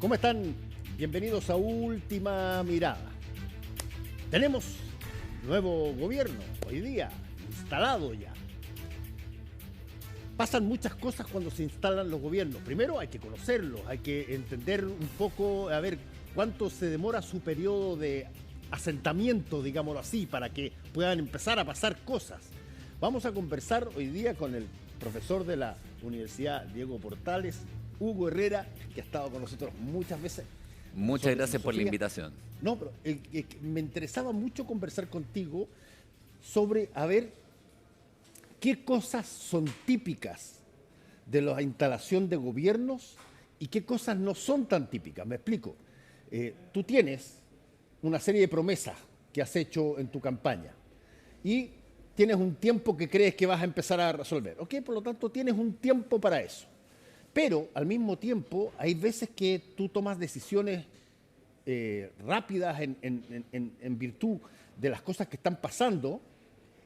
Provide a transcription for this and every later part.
¿Cómo están? Bienvenidos a Última Mirada. Tenemos nuevo gobierno hoy día, instalado ya. Pasan muchas cosas cuando se instalan los gobiernos. Primero hay que conocerlos, hay que entender un poco, a ver cuánto se demora su periodo de asentamiento, digámoslo así, para que puedan empezar a pasar cosas. Vamos a conversar hoy día con el profesor de la Universidad Diego Portales, Hugo Herrera, que ha estado con nosotros muchas veces. Muchas gracias por la invitación. No, pero me interesaba mucho conversar contigo sobre, a ver, qué cosas son típicas de la instalación de gobiernos y qué cosas no son tan típicas. Me explico. Tú tienes una serie de promesas que has hecho en tu campaña y tienes un tiempo que crees que vas a empezar a resolver. ¿Ok? Por lo tanto, tienes un tiempo para eso. Pero al mismo tiempo hay veces que tú tomas decisiones rápidas en virtud de las cosas que están pasando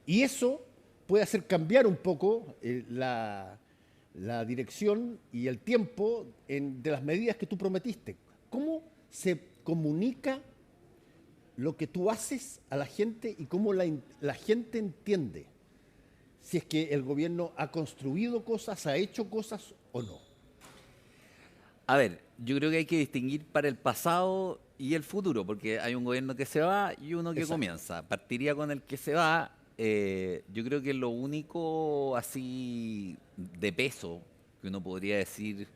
y eso puede hacer cambiar un poco la dirección y el tiempo de las medidas que tú prometiste. ¿Cómo se comunica lo que tú haces a la gente y cómo la gente entiende si es que el gobierno ha construido cosas, ha hecho cosas o no? A ver, yo creo que hay que distinguir para el pasado y el futuro, porque hay un gobierno que se va y uno que Exacto. comienza. Partiría con el que se va. Yo creo que lo único así de peso que uno podría decir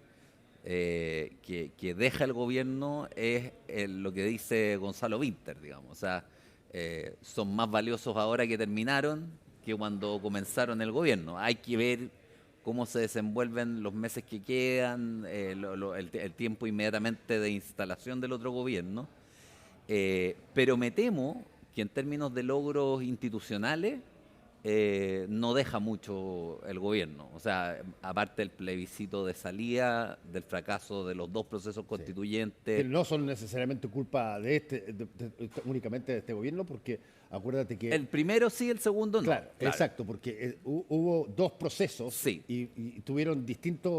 que deja el gobierno es lo que dice Gonzalo Winter, digamos. O sea, son más valiosos ahora que terminaron que cuando comenzaron el gobierno. Hay que ver cómo se desenvuelven los meses que quedan, el tiempo inmediatamente de instalación del otro gobierno. Pero me temo que en términos de logros institucionales no deja mucho el gobierno. O sea, aparte del plebiscito de salida, del fracaso de los dos procesos Sí. Que constituyentes. no son necesariamente culpa de únicamente de este gobierno, porque acuérdate que, El primero sí, el segundo no. claro, Claro. exacto, porque hubo dos procesos Sí. y tuvieron distintas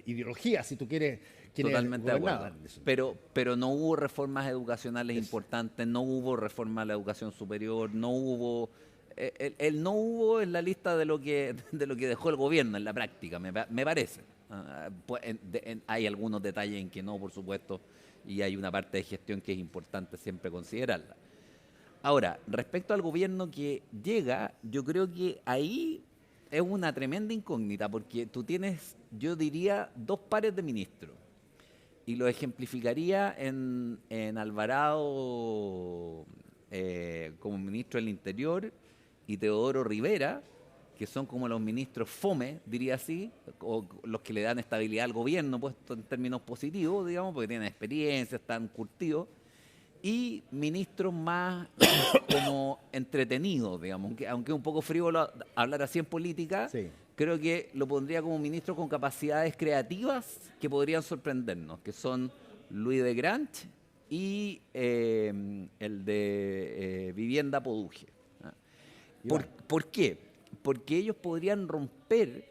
ideologías, si tú quieres, quienes Totalmente de acuerdo. gobernaban. Pero no hubo reformas educacionales Es- importantes, no hubo reforma a la educación superior, no hubo. El no hubo en la lista de lo que de lo que dejó el gobierno en la práctica, me parece. Pues, hay algunos detalles en que no, por supuesto, y hay una parte de gestión que es importante siempre considerarla. Ahora, respecto al gobierno que llega, yo creo que ahí es una tremenda incógnita, porque tú tienes, yo diría, dos pares de ministros. Y lo ejemplificaría en Alvarado como ministro del Interior y Teodoro Rivera, que son como los ministros fome, diría así, o los que le dan estabilidad al gobierno, puesto en términos positivos, digamos, porque tienen experiencia, están curtidos, y ministros más como entretenidos, digamos, aunque es un poco frívolo hablar así en política, Sí. creo que lo pondría como ministro con capacidades creativas que podrían sorprendernos, que son Luis de Granch y el de Vivienda Poduje. ¿Ah? ¿Por, Iván. por qué? Porque ellos podrían romper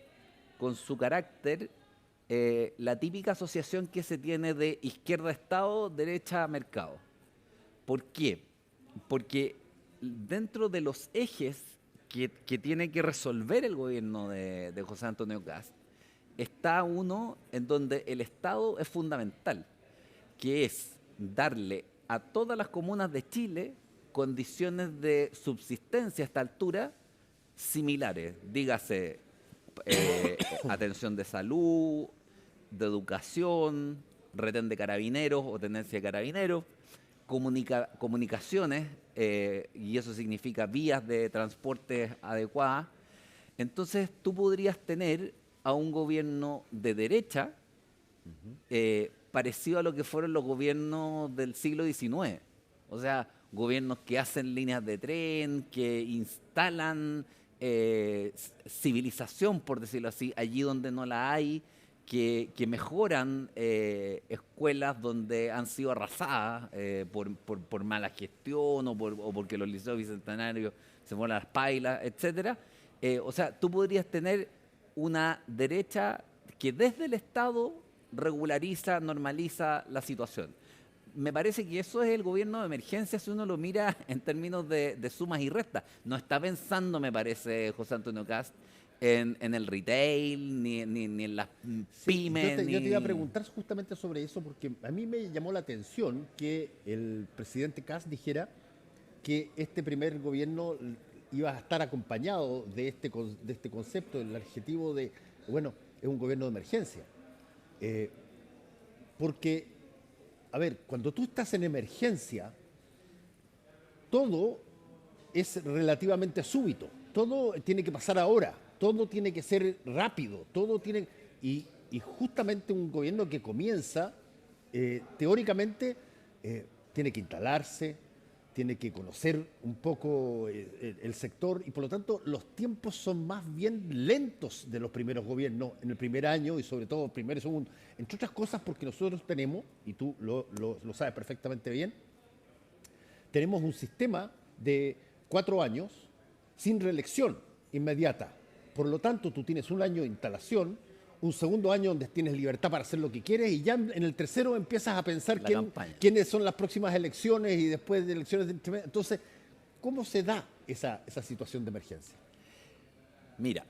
con su carácter la típica asociación que se tiene de izquierda-Estado, derecha-mercado. ¿Por qué? Porque dentro de los ejes que tiene que resolver el gobierno de José Antonio Kast, está uno en donde el Estado es fundamental, que es darle a todas las comunas de Chile condiciones de subsistencia a esta altura similares, dígase atención de salud, de educación, retén de carabineros o tenencia de carabineros, comunicaciones, y eso significa vías de transporte adecuadas. Entonces tú podrías tener a un gobierno de derecha parecido a lo que fueron los gobiernos del siglo XIX. O sea, gobiernos que hacen líneas de tren, que instalan civilización, por decirlo así, allí donde no la hay, que mejoran escuelas donde han sido arrasadas por mala gestión o porque los liceos bicentenarios se mueven las pailas, etcétera. O sea, tú podrías tener una derecha que desde el Estado regulariza, normaliza la situación. Me parece que eso es el gobierno de emergencia si uno lo mira en términos de sumas y restas. No está pensando, me parece, José Antonio Kast, en el retail, ni en las Sí, pymes, yo te iba a ni... preguntar justamente sobre eso porque a mí me llamó la atención que el presidente Kast dijera que este primer gobierno iba a estar acompañado de este concepto, el adjetivo de, bueno, es un gobierno de emergencia. Eh, porque, a ver, cuando tú estás en emergencia, todo es relativamente súbito, todo tiene que pasar ahora, todo tiene que ser rápido, todo tiene... Y justamente un gobierno que comienza, teóricamente, tiene que instalarse, tiene que conocer un poco el sector y por lo tanto los tiempos son más bien lentos de los primeros gobiernos en el primer año y sobre todo primero y segundo. Entre otras cosas porque nosotros tenemos, y tú lo sabes perfectamente bien, tenemos un sistema de 4 años sin reelección inmediata. Por lo tanto, tú tienes un año de instalación, un segundo año donde tienes libertad para hacer lo que quieres y ya en el tercero empiezas a pensar La campaña. quiénes son las próximas elecciones y después de elecciones. Entonces, ¿cómo se da esa situación de emergencia? Mira,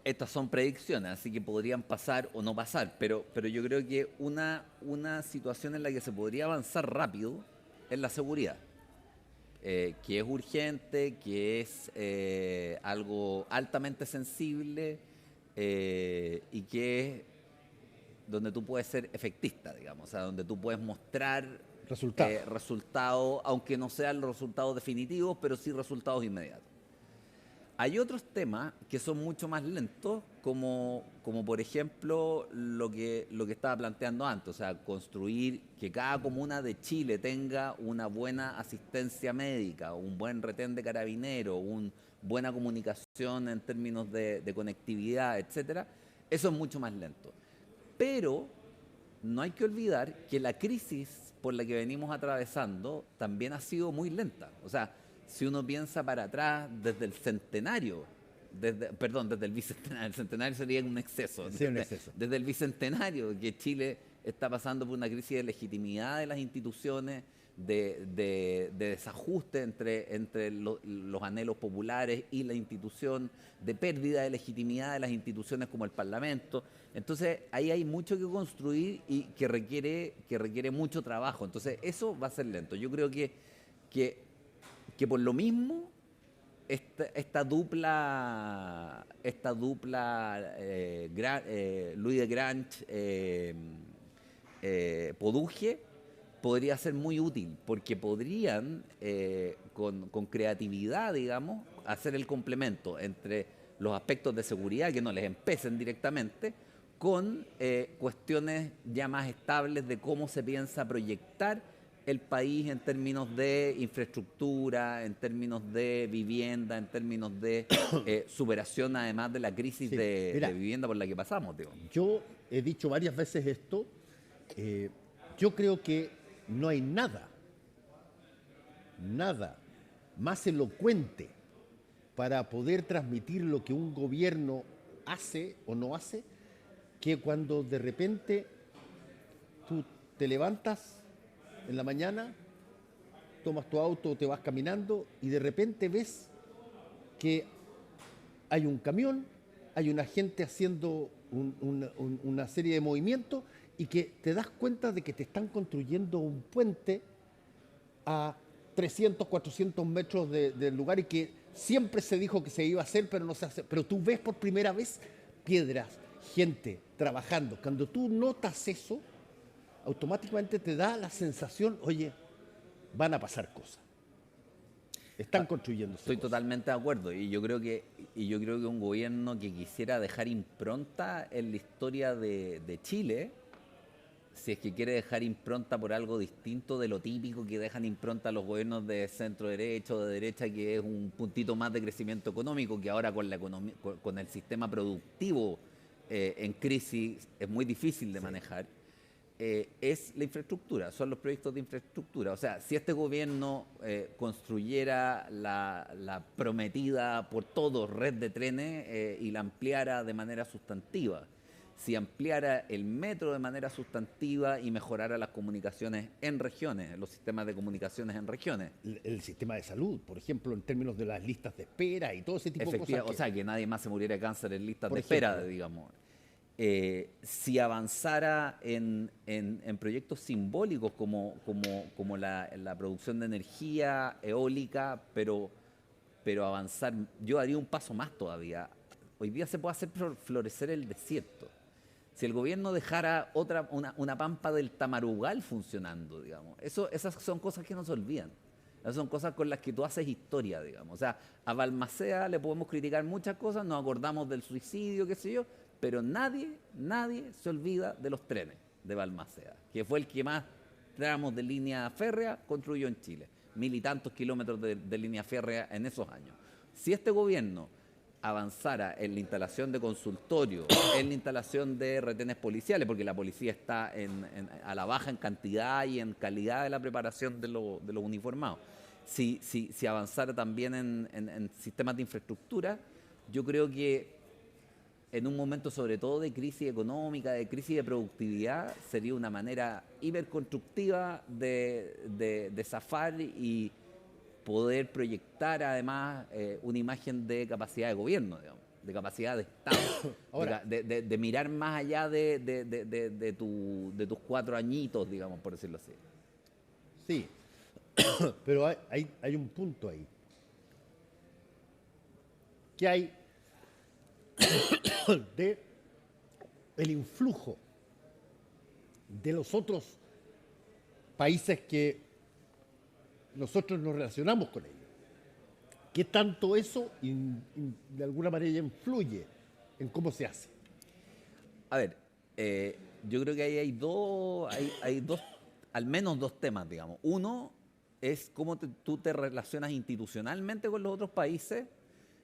estas son predicciones, así que podrían pasar o no pasar, pero yo creo que una situación en la que se podría avanzar rápido es la seguridad. Que es urgente, que es algo altamente sensible y que es donde tú puedes ser efectista, digamos, o sea, donde tú puedes mostrar Resultado. resultados, aunque no sean los resultados definitivos, pero sí resultados inmediatos. Hay otros temas que son mucho más lentos, como por ejemplo lo que estaba planteando antes, o sea, construir que cada comuna de Chile tenga una buena asistencia médica, un buen retén de carabineros, una buena comunicación en términos de conectividad, etcétera. Eso es mucho más lento. Pero no hay que olvidar que la crisis por la que venimos atravesando también ha sido muy lenta. O sea, si uno piensa para atrás desde el centenario, desde el bicentenario, el centenario sería un exceso, Sí, un exceso. desde el bicentenario que Chile está pasando por una crisis de legitimidad de las instituciones, de desajuste entre los anhelos populares y la institución, de pérdida de legitimidad de las instituciones como el Parlamento. Entonces ahí hay mucho que construir y que requiere mucho trabajo. Entonces eso va a ser lento. Yo creo que, que por lo mismo esta dupla Louis de Grange, Poduje, podría ser muy útil, porque podrían, con creatividad, digamos, hacer el complemento entre los aspectos de seguridad que no les empecen directamente, con cuestiones ya más estables de cómo se piensa proyectar el país en términos de infraestructura, en términos de vivienda, en términos de superación además de la crisis Sí, de mira, vivienda por la que pasamos, digo. yo he dicho varias veces esto, yo creo que no hay nada más elocuente para poder transmitir lo que un gobierno hace o no hace, que cuando de repente tú te levantas en la mañana, tomas tu auto o te vas caminando y de repente ves que hay un camión, hay una gente haciendo una serie de movimientos y que te das cuenta de que te están construyendo un puente a 300, 400 metros del lugar y que siempre se dijo que se iba a hacer, pero no se hace. Pero tú ves por primera vez piedras, gente trabajando. Cuando tú notas eso, automáticamente te da la sensación, oye, van a pasar cosas. Están construyéndose Estoy cosas. totalmente de acuerdo y yo creo que un gobierno que quisiera dejar impronta en la historia de Chile, si es que quiere dejar impronta por algo distinto de lo típico que dejan impronta los gobiernos de centro derecha o de derecha, que es un puntito más de crecimiento económico, que ahora con la economía, con el sistema productivo en crisis es muy difícil de Sí. manejar, es la infraestructura, son los proyectos de infraestructura. O sea, si este gobierno construyera la prometida por todos red de trenes y la ampliara de manera sustantiva, si ampliara el metro de manera sustantiva y mejorara las comunicaciones en regiones, los sistemas de comunicaciones en regiones. El sistema de salud, por ejemplo, en términos de las listas de espera y todo ese tipo de cosas. O sea, que nadie más se muriera de cáncer en listas por de ejemplo, espera, digamos. Si avanzara en proyectos simbólicos como la producción de energía eólica, pero avanzar, yo haría un paso más todavía. Hoy día se puede hacer florecer el desierto. Si el gobierno dejara una pampa del Tamarugal funcionando, digamos, esas son cosas que no se olvidan. Esas son cosas con las que tú haces historia, digamos. O sea, a Balmaceda le podemos criticar muchas cosas, nos acordamos del suicidio, qué sé yo, pero nadie se olvida de los trenes de Balmaceda, que fue el que más tramos de línea férrea construyó en Chile. 1000 y tantos kilómetros de línea férrea en esos años. Si este gobierno avanzara en la instalación de consultorios, en la instalación de retenes policiales, porque la policía está a la baja en cantidad y en calidad de la preparación de los uniformados. Si avanzara también en sistemas de infraestructura, yo creo que en un momento sobre todo de crisis económica, de crisis de productividad, sería una manera hiperconstructiva de zafar y poder proyectar además una imagen de capacidad de gobierno, digamos, de capacidad de Estado, Ahora, de mirar más allá de tus 4 añitos, digamos, por decirlo así. sí, pero hay un punto ahí. Que hay de el influjo de los otros países que nosotros nos relacionamos con ellos. ¿Qué tanto eso de alguna manera influye en cómo se hace? A ver, yo creo que ahí hay dos, al menos dos temas, digamos. Uno es cómo tú te relacionas institucionalmente con los otros países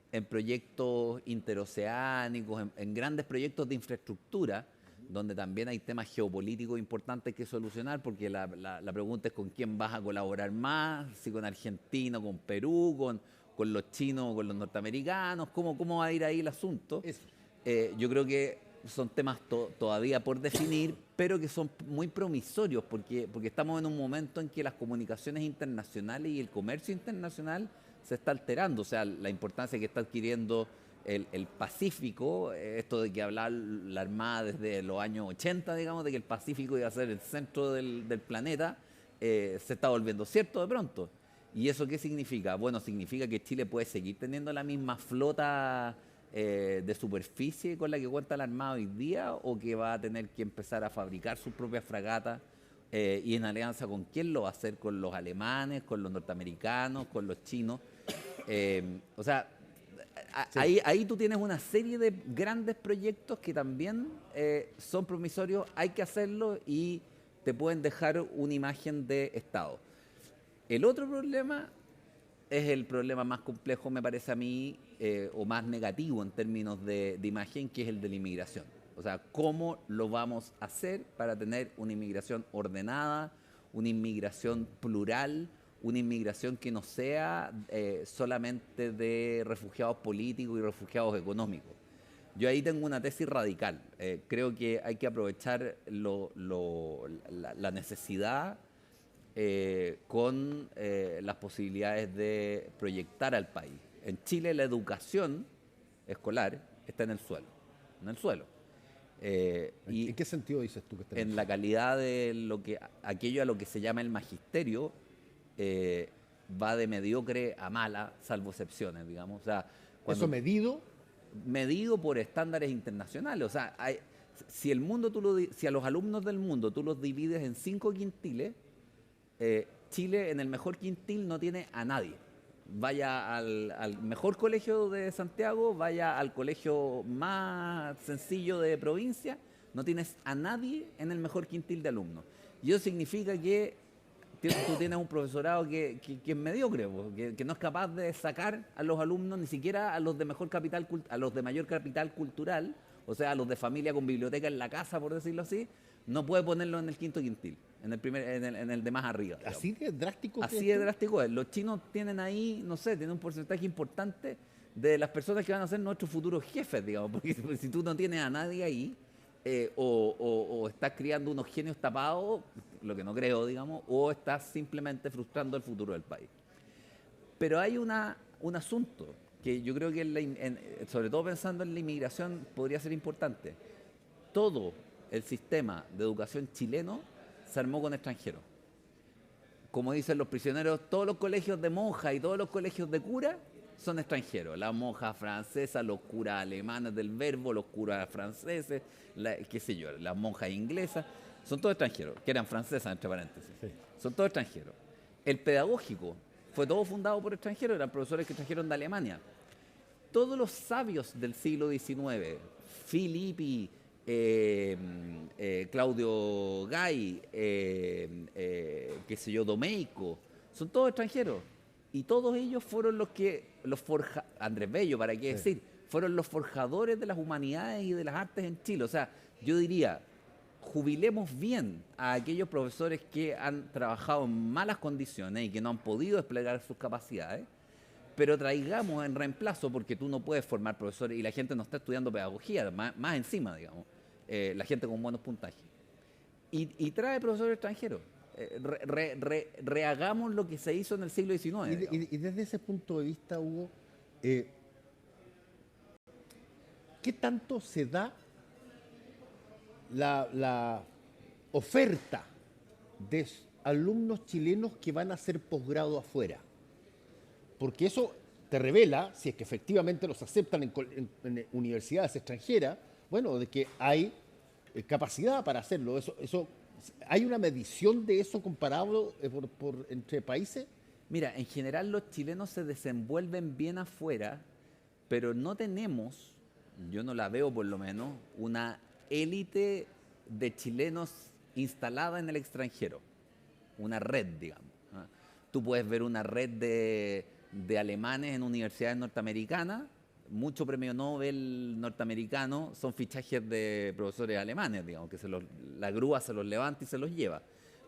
en proyectos interoceánicos, en grandes proyectos de infraestructura, donde también hay temas geopolíticos importantes que solucionar, porque la pregunta es con quién vas a colaborar más, si con Argentina, con Perú, con los chinos, con los norteamericanos, cómo va a ir ahí el asunto. Eso. Yo creo que son temas todavía por definir, pero que son muy promisorios, porque estamos en un momento en que las comunicaciones internacionales y el comercio internacional se está alterando. O sea, la importancia que está adquiriendo el Pacífico, esto de que hablaba la Armada desde los años 80, digamos, de que el Pacífico iba a ser el centro del planeta, se está volviendo cierto de pronto. ¿Y eso qué significa? Bueno, significa que Chile puede seguir teniendo la misma flota de superficie con la que cuenta la Armada hoy día, o que va a tener que empezar a fabricar sus propias fragatas, y en alianza con quién lo va a hacer, con los alemanes, con los norteamericanos, con los chinos. O sea, Sí. ahí tú tienes una serie de grandes proyectos que también son promisorios, hay que hacerlo y te pueden dejar una imagen de Estado. El otro problema es el problema más complejo, me parece a mí, o más negativo en términos de imagen, que es el de la inmigración. O sea, ¿cómo lo vamos a hacer para tener una inmigración ordenada, una inmigración plural, una inmigración que no sea solamente de refugiados políticos y refugiados económicos? Yo ahí tengo una tesis radical. Creo que hay que aprovechar la necesidad con las posibilidades de proyectar al país. En Chile la educación escolar está en el suelo, en el suelo. ¿En qué sentido dices tú que está En la calidad de aquello a lo que se llama el magisterio, va de mediocre a mala, salvo excepciones, digamos. O sea, ¿Eso medido por estándares internacionales. O sea, si a los alumnos del mundo tú los divides en 5 quintiles, Chile en el mejor quintil no tiene a nadie. Vaya al mejor colegio de Santiago, vaya al colegio más sencillo de provincia, no tienes a nadie en el mejor quintil de alumnos. Y eso significa que tú tienes un profesorado que es mediocre, que no es capaz de sacar a los alumnos, ni siquiera a los de mayor capital cultural, o sea, a los de familia con biblioteca en la casa, por decirlo así, no puede ponerlos en el quinto quintil, en el de más arriba, digamos. ¿Así de drástico? Así de drástico es. Los chinos tienen ahí, no sé, tienen un porcentaje importante de las personas que van a ser nuestros futuros jefes, digamos, porque si tú no tienes a nadie ahí, o estás criando unos genios tapados, lo que no creo, digamos, o estás simplemente frustrando el futuro del país. Pero hay un asunto que yo creo que, sobre todo pensando en la inmigración, podría ser importante. Todo el sistema de educación chileno se armó con extranjeros. Como dicen los prisioneros, todos los colegios de monjas y todos los colegios de curas son extranjeros. Las monjas francesas, los curas alemanes del Verbo, los curas franceses, qué sé yo, las monjas inglesas, son todos extranjeros, que eran francesas, entre paréntesis. Sí. Son todos extranjeros. El pedagógico fue todo fundado por extranjeros, eran profesores que trajeron de Alemania. Todos los sabios del siglo XIX, Filippi, Claudio Gay, qué sé yo, Domeico, son todos extranjeros. Y todos ellos fueron Andrés Bello, ¿para qué decir? Fueron los forjadores de las humanidades y de las artes en Chile. O sea, yo diría, jubilemos bien a aquellos profesores que han trabajado en malas condiciones y que no han podido desplegar sus capacidades, pero traigamos en reemplazo, porque tú no puedes formar profesores y la gente no está estudiando pedagogía, más encima, digamos, la gente con buenos puntajes. Y trae profesores extranjeros. Rehagamos lo que se hizo en el siglo XIX. Y desde ese punto de vista, Hugo, ¿qué tanto se da la oferta de alumnos chilenos que van a hacer posgrado afuera? Porque eso te revela, si es que efectivamente los aceptan en universidades extranjeras, bueno, de que hay capacidad para hacerlo. ¿Hay una medición de eso comparado entre países? Mira, en general los chilenos se desenvuelven bien afuera, pero no tenemos, yo no la veo por lo menos, una élite de chilenos instalada en el extranjero. Una red, digamos. Tú puedes ver una red de alemanes en universidades norteamericanas, mucho premio Nobel norteamericano son fichajes de profesores alemanes, digamos, que la grúa se los levanta y se los lleva.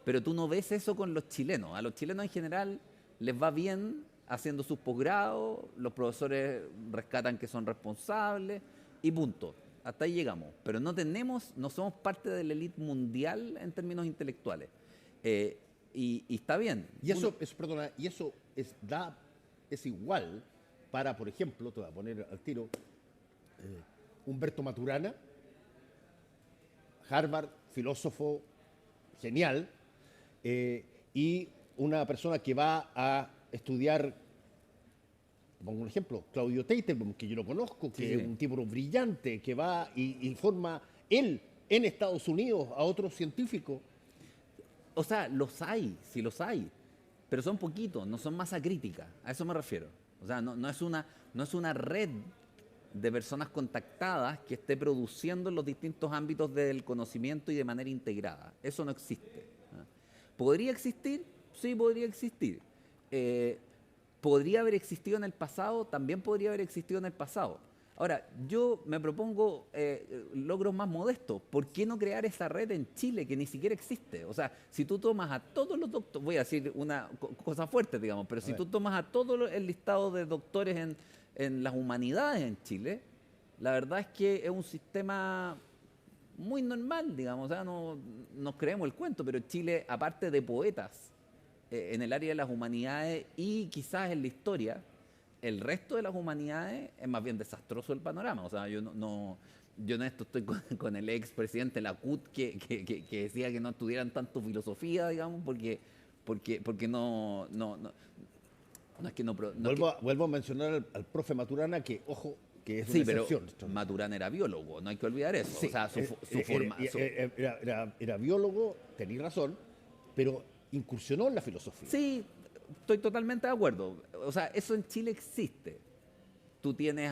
Pero tú no ves eso con los chilenos. A los chilenos en general les va bien haciendo sus posgrados, los profesores rescatan que son responsables y punto. Hasta ahí llegamos. Pero no somos parte de la élite mundial en términos intelectuales. Y está bien. Y eso es igual para, por ejemplo, te voy a poner al tiro, Humberto Maturana, Harvard, filósofo genial, y una persona que va a estudiar, pongo un ejemplo, Claudio Teitelbaum, que yo lo conozco, que es un tipo brillante, que va y forma él en Estados Unidos a otros científicos. O sea, sí los hay, pero son poquitos, no son masa crítica, a eso me refiero. O sea, no es una red de personas contactadas que esté produciendo en los distintos ámbitos del conocimiento y de manera integrada. Eso no existe. ¿Podría existir? Sí, podría existir. ¿Podría haber existido en el pasado? También podría haber existido en el pasado. Ahora, yo me propongo logros más modestos. ¿Por qué no crear esa red en Chile que ni siquiera existe? O sea, si tú tomas a todos los doctores, voy a decir una cosa fuerte, digamos, pero si tú tomas a todo el listado de doctores en las humanidades en Chile, la verdad es que es un sistema muy normal, digamos. O sea, no nos creemos el cuento, pero Chile, aparte de poetas en el área de las humanidades y quizás en la historia, el resto de las humanidades es más bien desastroso el panorama. O sea, yo en esto estoy con el expresidente Lacut que decía que no estudiaran tanto filosofía, digamos, porque no es que no... Vuelvo a mencionar al profe Maturana, que, ojo, que es una excepción. Pero Maturana era biólogo, no hay que olvidar eso. Sí, o sea, su forma... Era biólogo, tenía razón, pero incursionó en la filosofía. Sí, estoy totalmente de acuerdo. O sea, eso en Chile existe. Tú tienes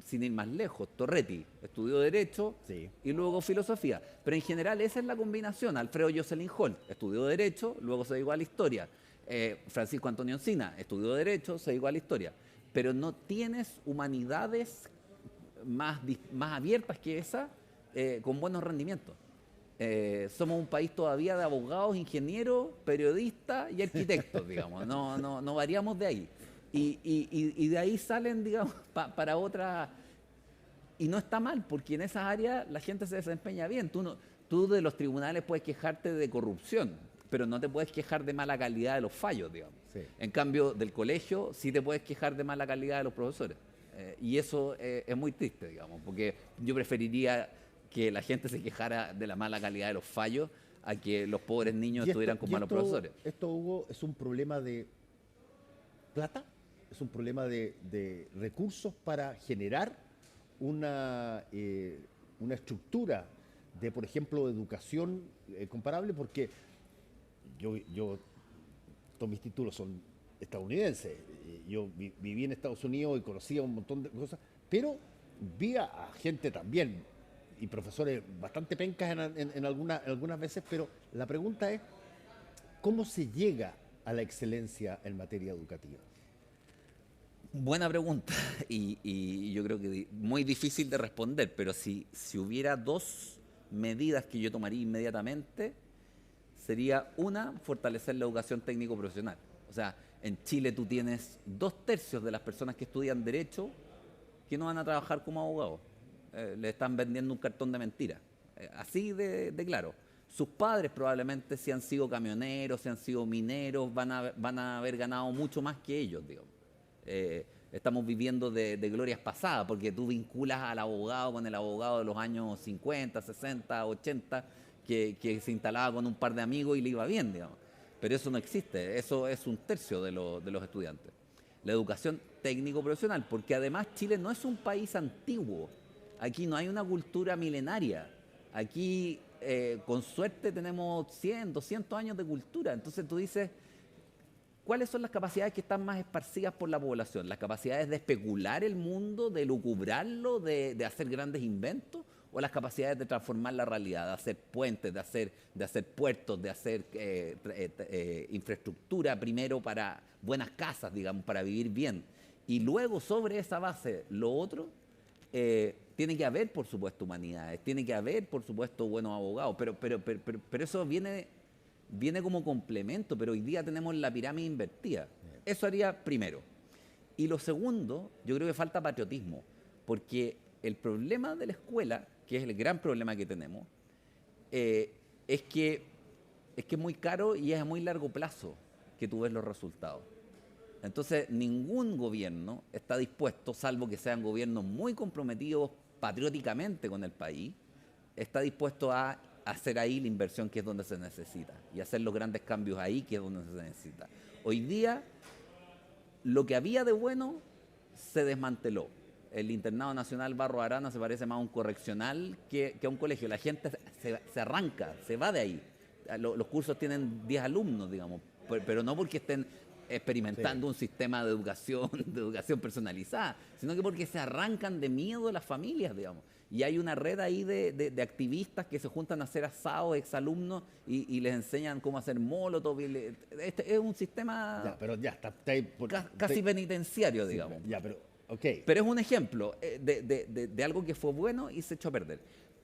sin ir más lejos, Torretti estudió Derecho y luego Filosofía. Pero en general esa es la combinación. Alfredo Jocelyn Hall estudió Derecho, luego se dedicó a la Historia. Francisco Antonio Encina estudió Derecho, se dedicó a la Historia. Pero no tienes humanidades más abiertas que esa con buenos rendimientos. Somos un país todavía de abogados, ingenieros, periodistas y arquitectos, digamos. No variamos de ahí. Y de ahí salen, digamos, para otras... Y no está mal, porque en esas áreas la gente se desempeña bien. Tú de los tribunales puedes quejarte de corrupción, pero no te puedes quejar de mala calidad de los fallos, digamos. Sí. En cambio, del colegio sí te puedes quejar de mala calidad de los profesores. Y eso es muy triste, digamos, porque yo preferiría que la gente se quejara de la mala calidad de los fallos a que los pobres niños estuvieran con malos profesores. Esto, Hugo, es un problema de plata, es un problema de recursos para generar una estructura de, por ejemplo, educación comparable, porque todos mis títulos son estadounidenses. Yo viví en Estados Unidos y conocía un montón de cosas, pero vi a gente también y profesores bastante pencas en algunas veces, pero la pregunta es, ¿cómo se llega a la excelencia en materia educativa? Buena pregunta y yo creo que muy difícil de responder, pero si hubiera dos medidas que yo tomaría inmediatamente, sería una, fortalecer la educación técnico-profesional. O sea, en Chile tú tienes 2/3 de las personas que estudian Derecho que no van a trabajar como abogados. Le están vendiendo un cartón de mentiras. Así de claro. Sus padres probablemente, si han sido camioneros, si han sido mineros, van a haber ganado mucho más que ellos, digamos. Estamos viviendo de glorias pasadas, porque tú vinculas al abogado con el abogado de los años 50, 60, 80, que se instalaba con un par de amigos y le iba bien, digamos. Pero eso no existe, eso es 1/3 de los estudiantes. La educación técnico-profesional, porque además Chile no es un país antiguo. Aquí no hay una cultura milenaria. Aquí, con suerte, tenemos 100, 200 años de cultura. Entonces tú dices, ¿cuáles son las capacidades que están más esparcidas por la población? ¿Las capacidades de especular el mundo, de lucubrarlo, de hacer grandes inventos? ¿O las capacidades de transformar la realidad, de hacer puentes, de hacer puertos, de hacer infraestructura primero para buenas casas, digamos, para vivir bien? Y luego, sobre esa base, lo otro, tiene que haber, por supuesto, humanidades, tiene que haber, por supuesto, buenos abogados, pero eso viene como complemento, pero hoy día tenemos la pirámide invertida. Eso haría primero. Y lo segundo, yo creo que falta patriotismo, porque el problema de la escuela, que es el gran problema que tenemos, es que es muy caro y es a muy largo plazo que tú ves los resultados. Entonces, ningún gobierno está dispuesto, salvo que sean gobiernos muy comprometidos patrióticamente con el país, está dispuesto a hacer ahí la inversión que es donde se necesita y hacer los grandes cambios ahí que es donde se necesita. Hoy día, lo que había de bueno se desmanteló. El Internado Nacional Barros Arana se parece más a un correccional que a un colegio. La gente se arranca, se va de ahí. Los cursos tienen 10 alumnos, digamos, pero no porque estén experimentando un sistema de educación personalizada, sino que porque se arrancan de miedo las familias, digamos. Y hay una red ahí de activistas que se juntan a hacer asados, exalumnos, y les enseñan cómo hacer molotov. Este es un sistema casi penitenciario, digamos. Ya, pero okay. Pero es un ejemplo de algo que fue bueno y se echó a perder.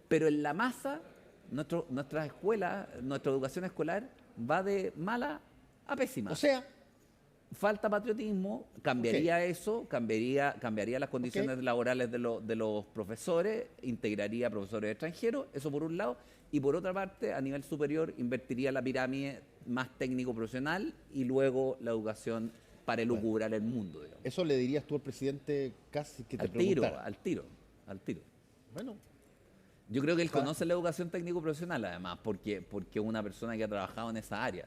Pero en la masa, nuestra escuela, nuestra educación escolar va de mala a pésima. O sea, falta patriotismo, cambiaría eso, cambiaría las condiciones laborales de los profesores, integraría profesores extranjeros, eso por un lado, y por otra parte, a nivel superior, invertiría la pirámide más técnico-profesional y luego la educación para elucubrar el mundo, digamos. ¿Eso le dirías tú al presidente casi que te preguntara? Al tiro. Bueno. Yo creo que él conoce la educación técnico-profesional, además, porque es una persona que ha trabajado en esa área.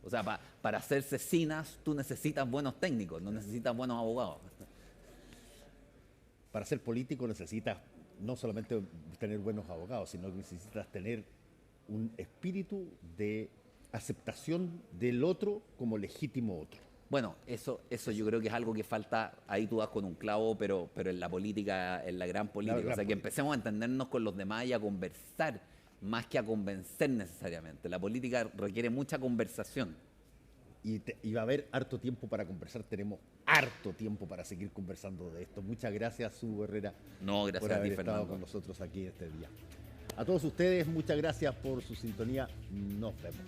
O sea, para hacer cecinas tú necesitas buenos técnicos, no necesitas buenos abogados. Para ser político necesitas no solamente tener buenos abogados, sino que necesitas tener un espíritu de aceptación del otro como legítimo otro. Bueno, eso yo creo que es algo que falta, ahí tú vas con un clavo, pero en la política, en la gran política. O sea, que empecemos a entendernos con los demás y a conversar, más que a convencer necesariamente. La política requiere mucha conversación. Y va a haber harto tiempo para conversar, tenemos harto tiempo para seguir conversando de esto. Muchas gracias, Hugo Herrera, por haber estado con nosotros aquí este día. A todos ustedes, muchas gracias por su sintonía. Nos vemos.